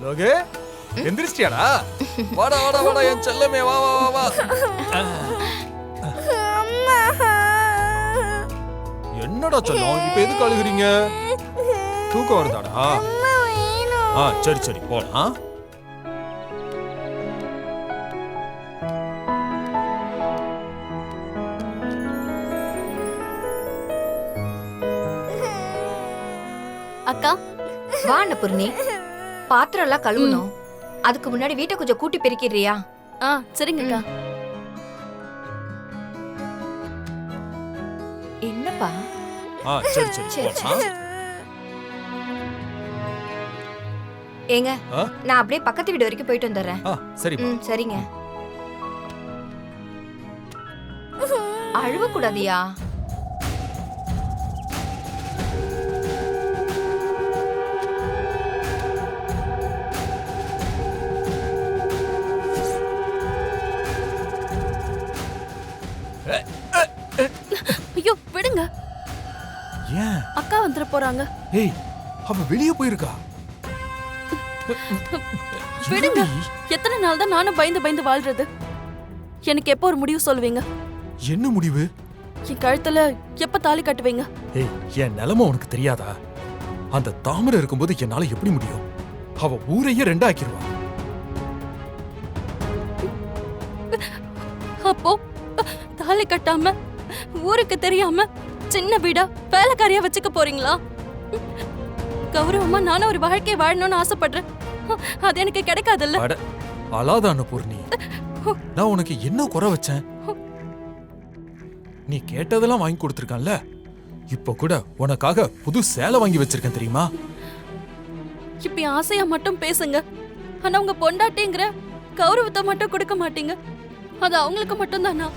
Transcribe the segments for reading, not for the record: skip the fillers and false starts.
லோகே எந்திரிச்சியாடா? வாடா வாடா வாடா என் செல்லமே, வா வா வா வா. என்னடா செல்லம், இப்ப எதுக்கு அழுகுறீங்க? தூக்கம் வருதாடா? சரி சரி போலாம். அக்கா வா அன்னபூர்ணி, பாத்திரம் எல்லாம் கழுவணும். அதுக்கு முன்னாடி வீட்டை கொஞ்சம் கூட்டி பெருக்கிடுறியா? சரிங்கக்கா. என்னப்பா? சரி சரி போலாம். ஏங்க நான் அப்படியே பக்கத்து வீடு வரைக்கும் போயிட்டு வந்துடுறேன். சரி சரிங்க. அழுவ கூடாதியா? ஐயோ விடுங்க, ஏன்? அக்கா வந்துட போறாங்க. ஏய் அவ வெளிய போயிருக்கா. விடுங்க, எத்தனை நாள் தான் நானும் பயந்து பயந்து வாழ்றது? எனக்கு எப்போ ஒரு முடிவு சொல்லுவீங்க? என்ன முடிவு? என் கழுத்துல எப்ப தாலி கட்டுவீங்க? ஏய் என் நிலைமை உனக்கு தெரியாதா? அந்த தாமரை இருக்கும்போது என்னால எப்படி முடியும்? அவ ஊரையே ரெண்டாக்கிடுவா. அப்போ தாலி கட்டாம ஊருக்கு தெரியாம சின்ன வீடா வேலைக்காரியா வச்சுக்க போறீங்களா? கௌரவமா நானும் ஒரு வாழ்க்கையை வாழணும்னு ஆசைப்படுறேன். அது எனக்கு கிடைக்காதுல்ல. அழாத அன்னபூர்ணி, நான் உனக்கு என்ன குறை வச்சேன்? நீ கேட்டதெல்லாம் வாங்கி கொடுத்திருக்கேன்ல. இப்ப கூட உனக்காக புது சேலை வாங்கி வச்சிருக்கேன் தெரியுமா? இப்ப ஆசையா மட்டும் பேசுங்க, ஆனா உங்க பொண்டாட்டிங்கிற கௌரவத்தை மட்டும் கொடுக்க மாட்டீங்க. அது அவங்களுக்கு மட்டும் தானா?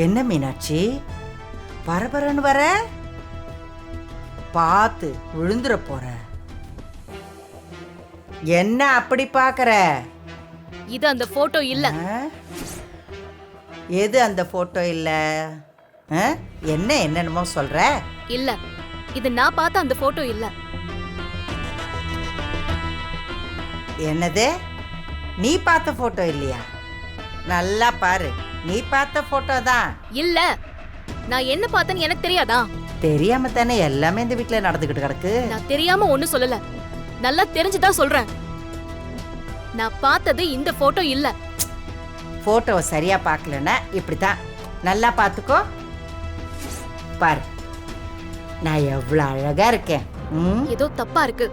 என்ன மீனாட்சி பரபரன்னு வர? பார்த்து விழுந்துற போற. என்ன அப்படி பாக்குற? இது அந்த போட்டோ இல்ல. எது அந்த போட்டோ இல்ல? என்ன என்னென்னமோ சொல்ற? இல்ல, இது நான் பார்த்த அந்த போட்டோ இல்ல. என்னது? நீ பார்த்த போட்டோ இல்லையா? நல்லா பாரு, நீ பார்த்த போட்டோ தான். இல்ல, நான் என்ன பார்த்தேன்னு எனக்கு தெரியாதா? தெரியாம தானே எல்லாமே இந்த வீட்டுல நடந்துகிட்டு கிடக்கு. நான் தெரியாம ஒண்ணு சொல்லல, நல்லா தெரிஞ்சுதான் சொல்றேன். நான் பார்த்தது இந்த போட்டோ இல்ல. போட்டோவை சரியா பார்க்கலன்னா இப்படித்தான். நல்லா பார்த்துக்கோ. பாரு, நான் எவ்வளவு அழகா இருக்கேன். ஏதோ தப்பா இருக்கு,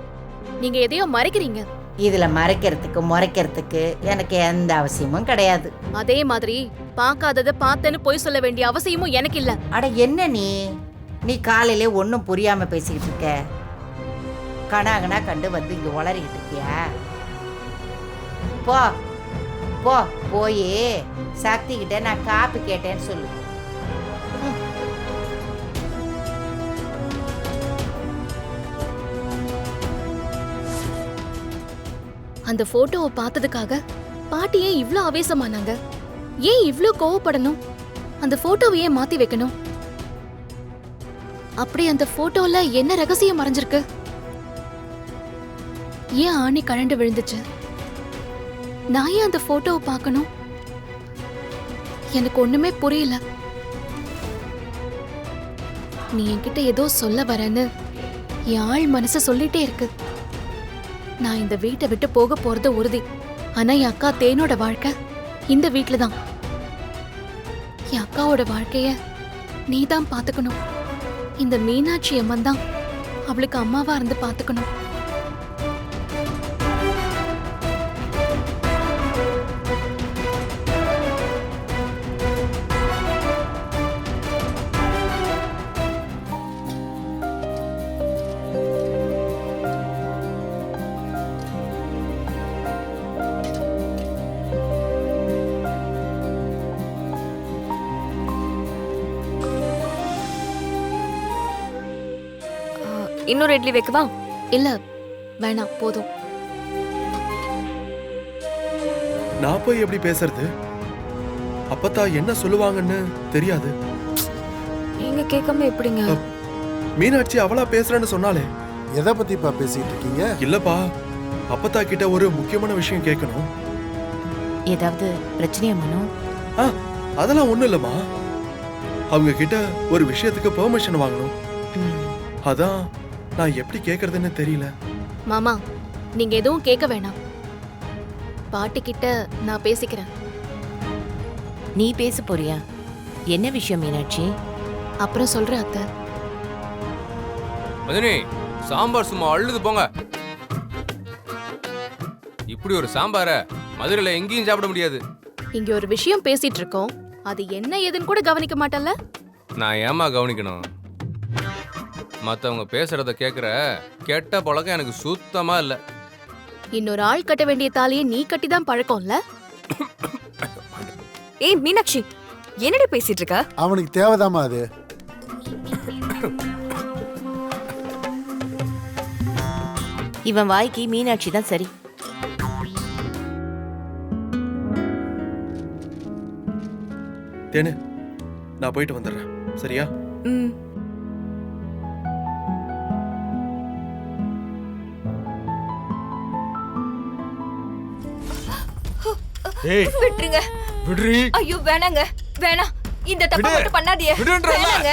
நீங்க எதையோ மறைக்கிறீங்க. இதுல மறைக்கிறதுக்கு முறைக்கிறதுக்கு எனக்கு எந்த அவசியமும் கிடையாது. அதே மாதிரி பார்க்காதத பார்த்தேன்னு போய் சொல்ல வேண்டிய அவசியமும் எனக்கு இல்ல. அட என்ன நீ காலையிலே ஒன்னும் புரியாம பேசிக்கிட்டு இருக்க. கனாகனா கண்டு வந்து இங்க உளறிக்கிட்டு இருக்கியா? போ போ போய் சக்தி கிட்ட நான் காப்பி கேட்டேன்னு சொல்லு. அந்த போட்டோவை பார்த்ததுக்காக பாட்டி ஏன் இவ்ளோ ஆவேசமானாங்க? ஏன் இவ்ளோ கோவப்படணும்? அந்த போட்டோவை ஏன் மாத்தி வைக்கணும்? அப்படி அந்த போட்டோல என்ன ரகசியம் மறைஞ்சிருக்கு? ஏன் ஆணி கழண்டு விழுந்துச்சு? நான் ஏன் அந்த போட்டோவை பார்க்கணும்? எனக்கு ஒண்ணுமே புரியல. நீ என்கிட்ட ஏதோ சொல்ல வரேன்னு என் ஆள் மனசு சொல்லிட்டே இருக்கு. நான் இந்த வீட்டை விட்டு போக போறது உறுதி. ஆனா என் அக்கா தேனோட வாழ்க்கை இந்த வீட்டுல தான். என் அக்காவோட வாழ்க்கைய நீ தான் பாத்துக்கணும். இந்த மீனாட்சி அம்மன் தான் அவளுக்கு அம்மாவா இருந்து பாத்துக்கணும். இன்னொரு இட்லி வைக்கவா? இல்ல வேணாம், போதும். நான் போய் எப்படி பேசுறது? அப்பத்தா என்ன சொல்லுவாங்கன்னு தெரியாது. நீங்க கேட்காம எப்படிங்க? மீனாட்சி அவளா பேசுறேன்னு சொன்னாலே. எதை பத்திப்பா பேசிட்டு இருக்கீங்க? இல்லப்பா, அப்பத்தா கிட்ட ஒரு முக்கியமான விஷயம் கேட்கணும். ஏதாவது பிரச்சனையா மனோ? அதெல்லாம் ஒண்ணும் இல்லம்மா. அவங்க கிட்ட ஒரு விஷயத்துக்கு பெர்மிஷன் வாங்கணும். அதான் நான் எப்படி கேக்குறதுன்னு தெரியல. மாமா நீங்க எதுவும் கேட்க வேணாம். பாட்டி கிட்ட நான் பேசிக்கிறேன். நீ பேச போறியா? என்ன விஷயம் மீனாட்சி? அப்புறம் சொல்றேன் அத்தை. மதினி, சாம்பார் சும்மா அள்ளுது போங்க. இப்படி ஒரு சாம்பார மதுரையில எங்கேயும் சாப்பிட முடியாது. இங்க ஒரு விஷயம் பேசிட்டு இருக்கோம், அது என்ன ஏதுன்னு கூட கவனிக்க மாட்டல்ல? நான் ஏமா கவனிக்கணும்? மத்தவங்க பேசுறத கேக்குற கெட்ட பழக்கம் எனக்கு சுத்தமா இல்ல. இன்னொரு ஆள் கட்ட வேண்டிய தாலியை நீ கட்டி தான் பழக்கம்ல? ஏய் மீனாட்சி, என்னடி பேசிட்டு இருக்க? அவனுக்கு தேவைதாமா அது. இவன் வாய்க்கு மீனாட்சி தான் சரி. தேனு, நான் போயிட்டு வந்துடுறேன், சரியா? ஏய் விட்டுருங்க. விடுறி. ஐயோ வேணாங்க, வேணாம். இந்த தப்பு விடு. மட்டும் பண்ணாதீங்க. விடுன்றல்ல. வேணாங்க.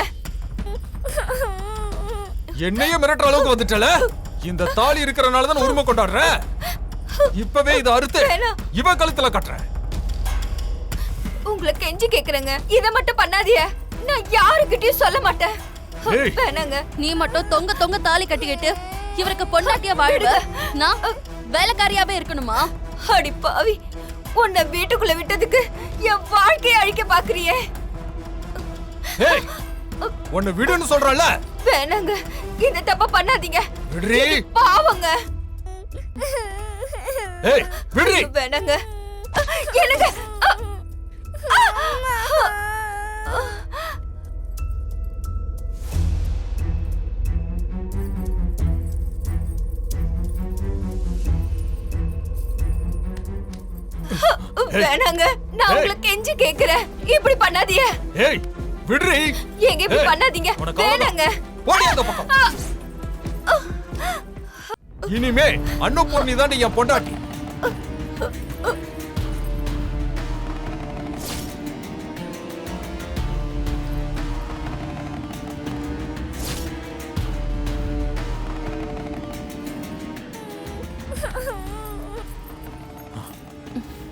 என்னைய மிரட்டுற அளவுக்கு வந்துட்டல. இந்த தாலி இருக்கறனால தான் உரிமை கொண்டாடுற. இப்பவே இத அறுத்து வேணாம். இவன் கழுத்துல கட்டுறேன். உங்களை கெஞ்சி கேக்குறேங்க, இத மட்டும் பண்ணாதீங்க. நான் யாருக்கிட்டயும் சொல்ல மாட்டேன். ஏய். வேணாங்க. நீ மட்டும் தொங்க தொங்க தாலி கட்டிக்கிட்டு இவருக்கு பொண்டாட்டியா வாழ்வ, நான் வேலைக்காரியாவே இருக்கணுமா? அடி பாவி, உன்னை வீட்டுக்குள்ள விட்டதுக்கு என் வாழ்க்கையை அழிக்க பாக்குறியே. ஏய், உன்னை விடுன்னு சொல்றல. வேணாங்க, இந்த தப்ப பண்ணாதீங்க. விடுறி. பாவங்க. ஏய், விடுறி. வேணாங்க. எனக்கு வேணாங்க. நான் உங்களை கெஞ்சி கேக்குறேன், இப்படி பண்ணாதீங்க. ஏய், விடுறி. எங்க இப்படி பண்ணாதீங்க. உனக்கு வேணாங்க. ஓடி அந்த பக்கம். இனிமே அன்னபூர்ணி தான் என் பொண்டாட்டி.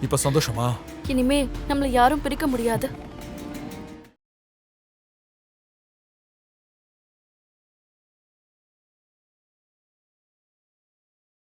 இப்ப சந்தோஷமா? இனிமே நம்மள யாரும் பிரிக்க முடியாது.